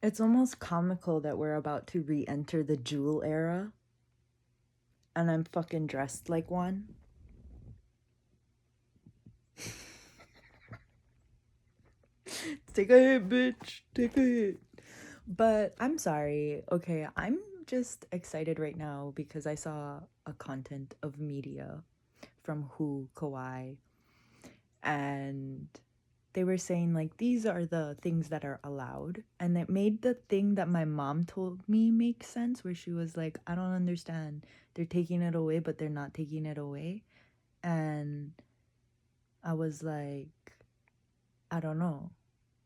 It's almost comical that we're about to re-enter the Jewel era, and I'm fucking dressed like one. Take a hit, bitch. Take a hit. But I'm sorry. Okay, I'm just excited right now because I saw a content of media from Who Kawaii, and they were saying like these are the things that are allowed, and it made the thing that my mom told me make sense, where she was like, I don't understand, they're taking it away but they're not taking it away. And I was like, I don't know.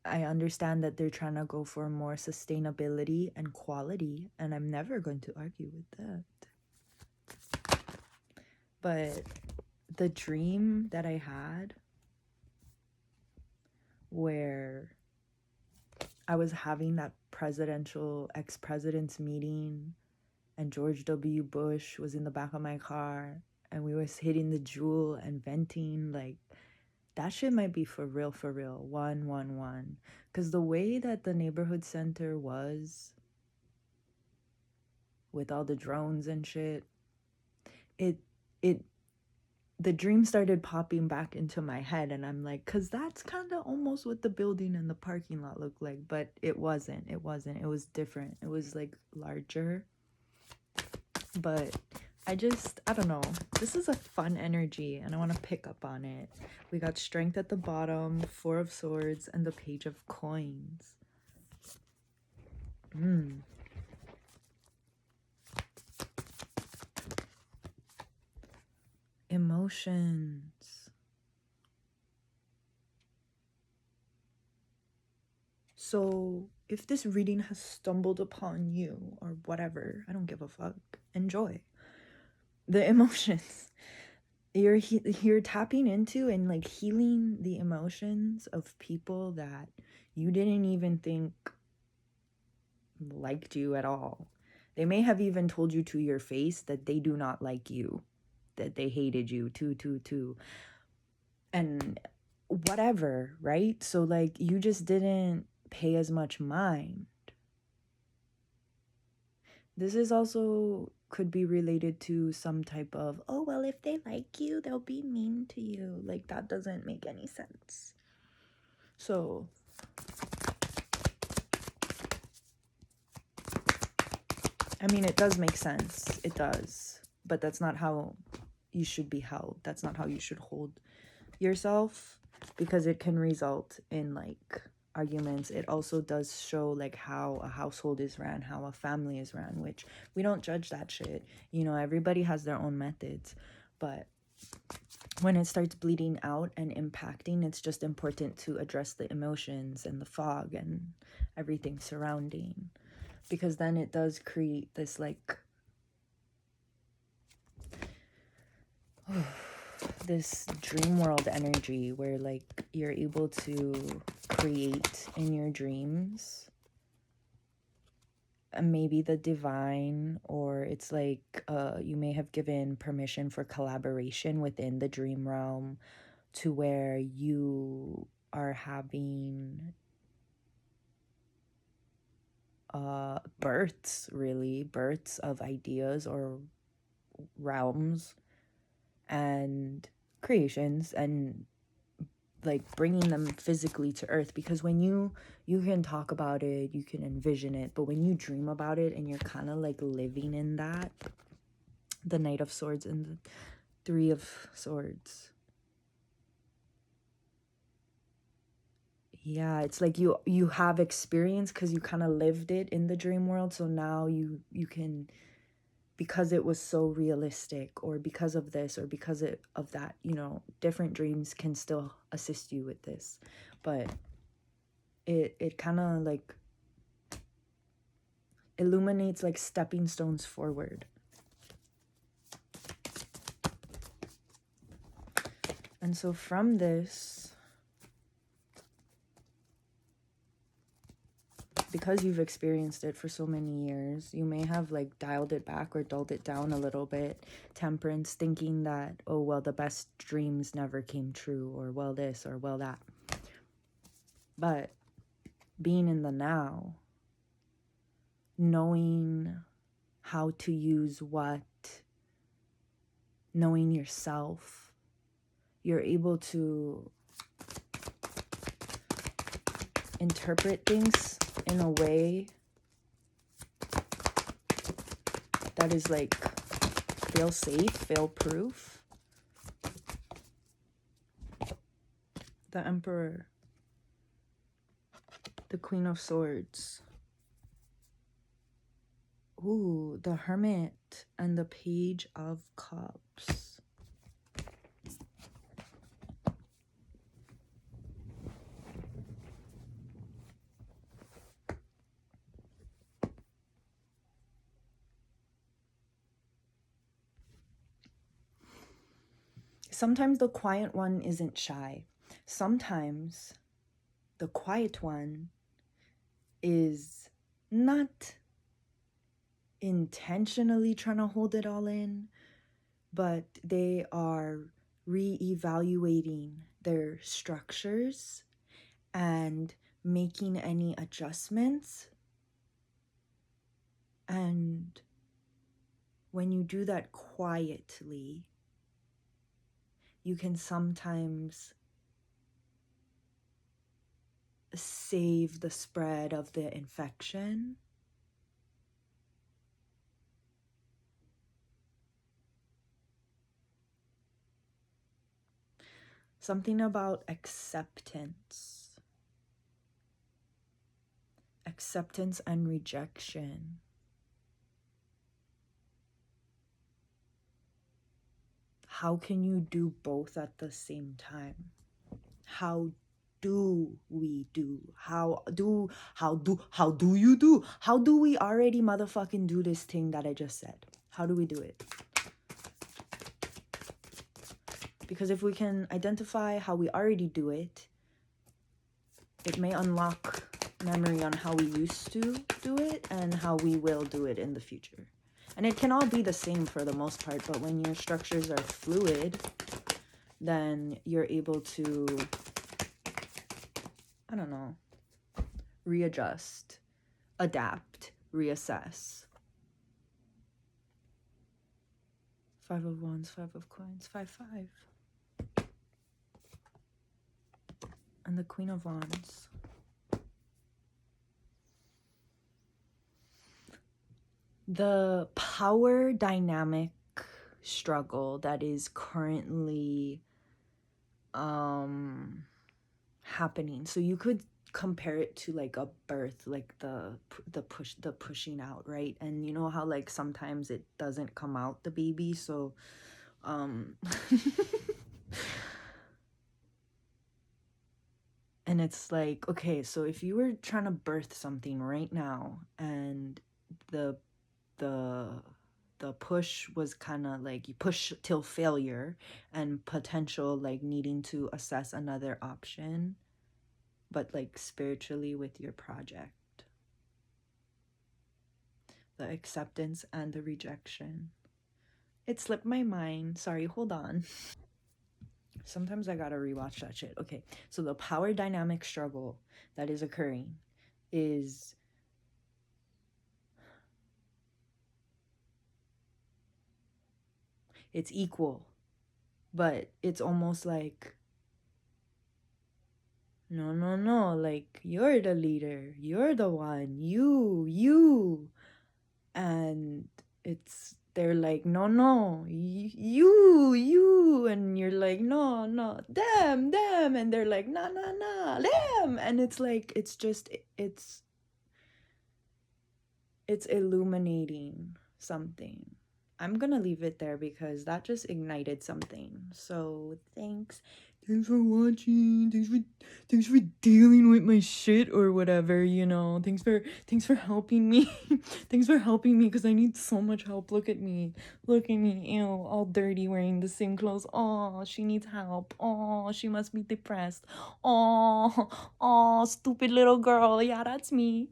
I understand that they're trying to go for more sustainability and quality, and I'm never going to argue with that. But the dream that I had, where I was having that presidential ex-president's meeting and George W. Bush was in the back of my car and we was hitting the Jewel and venting, like, that shit might be for real, for real. 111. Because the way that the neighborhood center was with all the drones and shit, it it the dream started popping back into my head, and I'm like, cause that's kind of almost what the building and the parking lot looked like, but it wasn't. It wasn't. It was different. It was like larger. But I don't know. This is a fun energy, and I want to pick up on it. We got strength at the bottom, 4 of swords, and the page of coins. Emotions. So, if this reading has stumbled upon you or whatever, I don't give a fuck. Enjoy the emotions. You're tapping into and like healing the emotions of people that you didn't even think liked you at all. They may have even told you to your face that they do not like you, that they hated you, too. And whatever, right? So like you just didn't pay as much mind. This is also could be related to some type of, oh well, if they like you they'll be mean to you. Like that doesn't make any sense. So I mean, it does make sense, it does, but that's not how you should be held. That's not how you should hold yourself, because it can result in like arguments. It also does show like how a household is ran, how a family is ran, which we don't judge that shit. You know, everybody has their own methods, but when it starts bleeding out and impacting, it's just important to address the emotions and the fog and everything surrounding, because then it does create this like this dream world energy where like you're able to create in your dreams, and maybe the divine, or it's like you may have given permission for collaboration within the dream realm, to where you are having births, really births of ideas or realms and creations, and like bringing them physically to earth. Because when you can talk about it, you can envision it, but when you dream about it and you're kind of like living in that, the Knight of Swords and the Three of Swords, yeah, it's like you have experience because you kind of lived it in the dream world. So now you can, because it was so realistic, or because of this, or because of that, you know, different dreams can still assist you with this. But it kind of like illuminates like stepping stones forward. And so from this, because you've experienced it for so many years, you may have like dialed it back or dulled it down a little bit. Temperance, thinking that, oh well, the best dreams never came true, or well this, or well that. But being in the now, knowing how to use what, knowing yourself, you're able to interpret things in a way that is like fail safe, fail proof. The Emperor, the Queen of Swords. Ooh, the Hermit and the Page of Cups. Sometimes the quiet one isn't shy. Sometimes the quiet one is not intentionally trying to hold it all in, but they are reevaluating their structures and making any adjustments. And when you do that quietly, you can sometimes save the spread of the infection. Something about acceptance and rejection. How can you do both at the same time? How do we do? How do you do? How do we already motherfucking do this thing that I just said? How do we do it? Because if we can identify how we already do it, it may unlock memory on how we used to do it and how we will do it in the future. And it can all be the same for the most part, but when your structures are fluid, then you're able to, I don't know, readjust, adapt, reassess. 5 of Wands, 5 of Coins, 5-5. And the Queen of Wands. The power dynamic struggle that is currently happening. So you could compare it to like a birth, like the pushing out, right? And you know how like sometimes it doesn't come out, the baby, so and it's like, okay, so if you were trying to birth something right now and the push was kind of like you push till failure and potential like needing to assess another option, but like spiritually with your project, the acceptance and the rejection. It slipped my mind, sorry, hold on. Sometimes I gotta rewatch that shit. Okay, so the power dynamic struggle that is occurring is it's equal, but it's almost like no, like you're the leader, you're the one, you, and they're like no, you, and you're like no, them, and they're like no, them, and it's like it's illuminating something. I'm gonna leave it there because that just ignited something. So thanks for watching. Thanks for dealing with my shit or whatever, you know. Thanks for helping me. Thanks for helping me because I need so much help. Look at me, ew, all dirty, wearing the same clothes. Oh, she needs help. Oh, she must be depressed. Oh, stupid little girl. Yeah, that's me.